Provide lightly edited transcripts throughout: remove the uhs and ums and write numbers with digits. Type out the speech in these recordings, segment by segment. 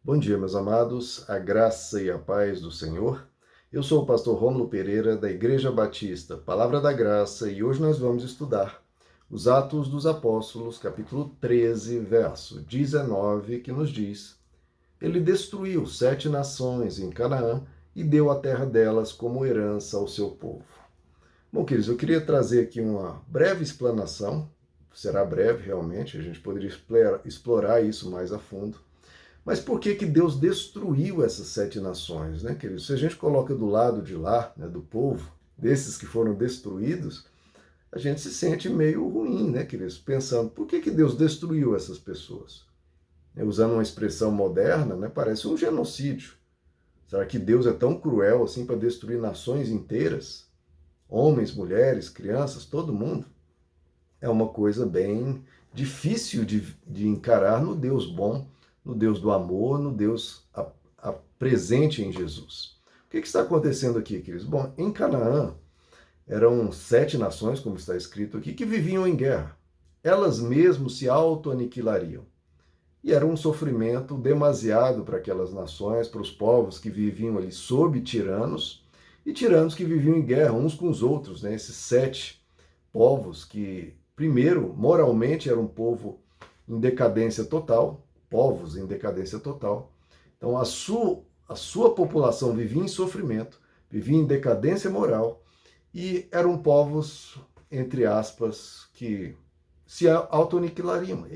Bom dia, meus amados, a graça e a paz do Senhor. Eu sou o pastor Rômulo Pereira, da Igreja Batista, Palavra da Graça, e hoje nós vamos estudar os Atos dos Apóstolos, capítulo 13, verso 19, que nos diz: Ele destruiu 7 nações em Canaã e deu a terra delas como herança ao seu povo. Bom, queridos, eu queria trazer aqui uma breve explanação, será breve realmente, a gente poderia explorar isso mais a fundo. Mas por que Deus destruiu essas 7 nações, né, queridos? Se a gente coloca do lado de lá, né, do povo, desses que foram destruídos, a gente se sente meio ruim, né, queridos? Pensando, por que Deus destruiu essas pessoas? Usando uma expressão moderna, né, parece um genocídio. Será que Deus é tão cruel assim para destruir nações inteiras? Homens, mulheres, crianças, todo mundo? É uma coisa bem difícil de encarar no Deus bom, no Deus do amor, no Deus presente em Jesus. O que está acontecendo aqui, queridos? Bom, em Canaã eram 7 nações, como está escrito aqui, que viviam em guerra. Elas mesmas se auto-aniquilariam. E era um sofrimento demasiado para aquelas nações, para os povos que viviam ali sob tiranos, e tiranos que viviam em guerra uns com os outros, né? Esses 7 povos que, primeiro, moralmente era um povo em decadência total, povos em decadência total. Então, a sua população vivia em sofrimento, vivia em decadência moral, e eram povos, entre aspas, que se auto-aniquilariam.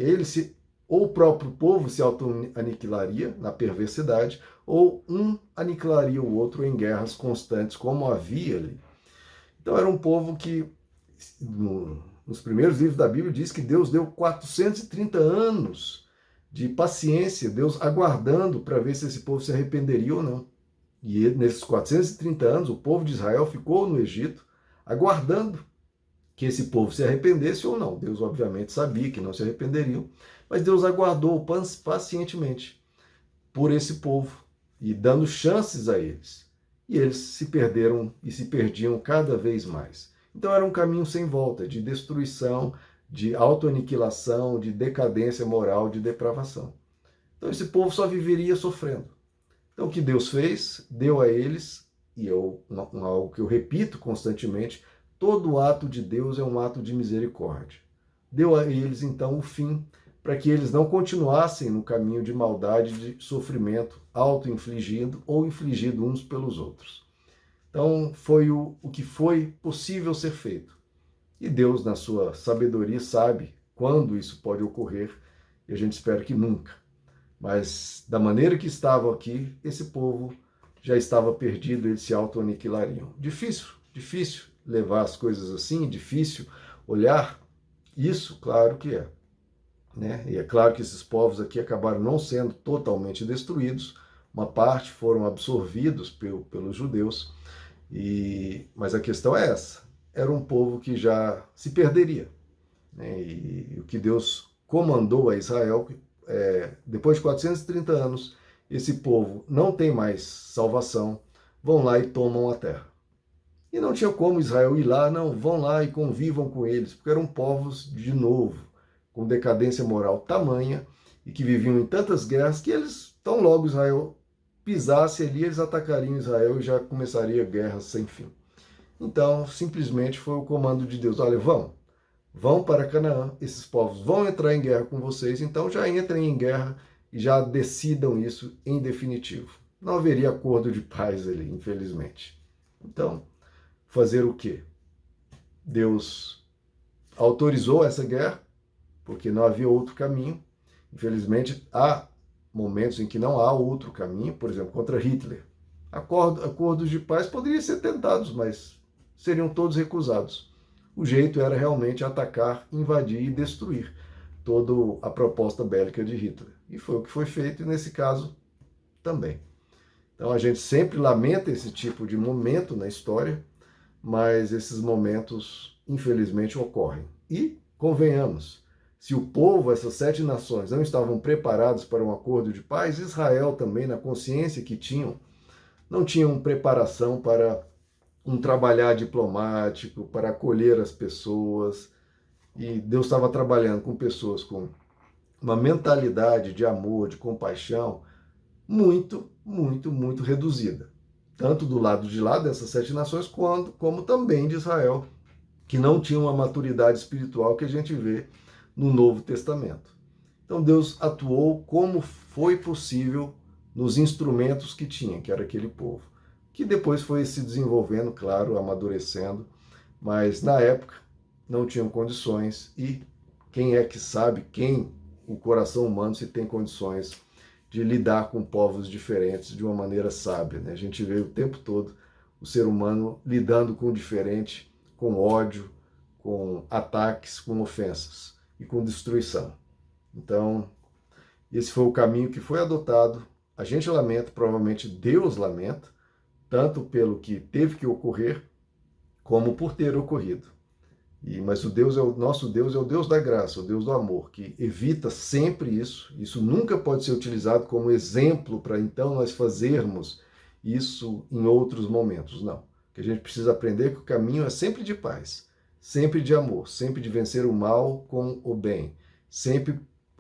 Ou o próprio povo se auto-aniquilaria na perversidade, ou um aniquilaria o outro em guerras constantes, como havia ali. Então, era um povo que, nos primeiros livros da Bíblia, diz que Deus deu 430 anos de paciência, Deus aguardando para ver se esse povo se arrependeria ou não. E nesses 430 anos, o povo de Israel ficou no Egito, aguardando que esse povo se arrependesse ou não. Deus, obviamente, sabia que não se arrependeriam, mas Deus aguardou pacientemente por esse povo e dando chances a eles. E eles se perderam e se perdiam cada vez mais. Então era um caminho sem volta, de destruição, de autoaniquilação, de decadência moral, de depravação. Então esse povo só viveria sofrendo. Então o que Deus fez, deu a eles, e algo que eu repito constantemente, todo ato de Deus é um ato de misericórdia. Deu a eles então o fim, para que eles não continuassem no caminho de maldade, de sofrimento auto-infligido ou infligido uns pelos outros. Então foi o que foi possível ser feito. E Deus, na sua sabedoria, sabe quando isso pode ocorrer, e a gente espera que nunca. Mas da maneira que estava aqui, esse povo já estava perdido, eles se auto-aniquilariam. Difícil levar as coisas assim, difícil olhar isso, claro que é. Né? E é claro que esses povos aqui acabaram não sendo totalmente destruídos, uma parte foram absorvidos pelos judeus, mas a questão é essa, era um povo que já se perderia. Né? E o que Deus comandou a Israel, depois de 430 anos, esse povo não tem mais salvação, vão lá e tomam a terra. E não tinha como Israel ir lá, não, vão lá e convivam com eles, porque eram povos, de novo, com decadência moral tamanha, e que viviam em tantas guerras, que eles, tão logo Israel pisasse ali, eles atacariam Israel e já começaria guerras sem fim. Então, simplesmente foi o comando de Deus, olha, vão para Canaã, esses povos vão entrar em guerra com vocês, então já entrem em guerra e já decidam isso em definitivo. Não haveria acordo de paz ali, infelizmente. Então, fazer o quê? Deus autorizou essa guerra, porque não havia outro caminho. Infelizmente, há momentos em que não há outro caminho, por exemplo, contra Hitler. Acordos de paz poderiam ser tentados, mas seriam todos recusados. O jeito era realmente atacar, invadir e destruir toda a proposta bélica de Hitler. E foi o que foi feito, e nesse caso também. Então a gente sempre lamenta esse tipo de momento na história, mas esses momentos, infelizmente, ocorrem. E, convenhamos, se o povo, essas 7 nações, não estavam preparados para um acordo de paz, Israel também, na consciência que tinham, não tinham preparação para um trabalhar diplomático, para acolher as pessoas. E Deus estava trabalhando com pessoas com uma mentalidade de amor, de compaixão, muito, muito, muito reduzida. Tanto do lado de lá dessas 7 nações, como também de Israel, que não tinha uma maturidade espiritual que a gente vê no Novo Testamento. Então Deus atuou como foi possível nos instrumentos que tinha, que era aquele povo, que depois foi se desenvolvendo, claro, amadurecendo, mas na época não tinham condições, e quem é que sabe, o coração humano, se tem condições de lidar com povos diferentes de uma maneira sábia, né? A gente vê o tempo todo o ser humano lidando com o diferente, com ódio, com ataques, com ofensas e com destruição. Então, esse foi o caminho que foi adotado. A gente lamenta, provavelmente Deus lamenta, tanto pelo que teve que ocorrer, como por ter ocorrido. Mas nosso Deus é o Deus da graça, o Deus do amor, que evita sempre isso. Isso nunca pode ser utilizado como exemplo para então nós fazermos isso em outros momentos. Não. O que a gente precisa aprender é que o caminho é sempre de paz, sempre de amor, sempre de vencer o mal com o bem. Sempre,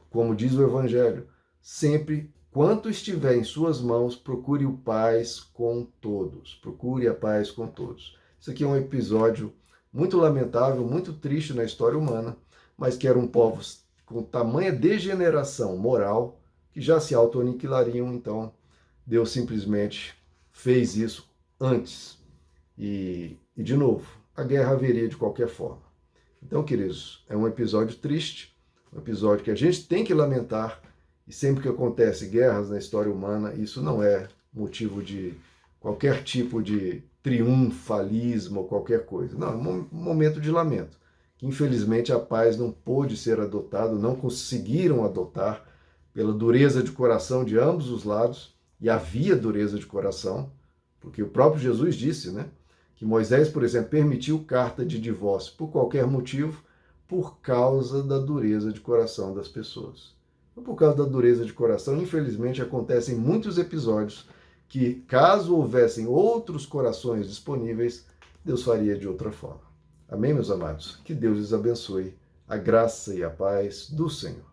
como diz o Evangelho, sempre, quanto estiver em suas mãos, procure o paz com todos. Procure a paz com todos. Isso aqui é um episódio muito lamentável, muito triste na história humana, mas que eram povos com tamanha degeneração moral que já se auto-aniquilariam. Então, Deus simplesmente fez isso antes. E, de novo, a guerra haveria de qualquer forma. Então, queridos, é um episódio triste, um episódio que a gente tem que lamentar, e sempre que acontece guerras na história humana, isso não é motivo de qualquer tipo de triunfalismo ou qualquer coisa. Não, é um momento de lamento, que infelizmente a paz não pôde ser adotada, não conseguiram adotar pela dureza de coração de ambos os lados, e havia dureza de coração, porque o próprio Jesus disse, né, que Moisés, por exemplo, permitiu carta de divórcio por qualquer motivo, por causa da dureza de coração das pessoas. Então, por causa da dureza de coração, infelizmente, acontecem muitos episódios que, caso houvessem outros corações disponíveis, Deus faria de outra forma. Amém, meus amados? Que Deus lhes abençoe. A graça e a paz do Senhor.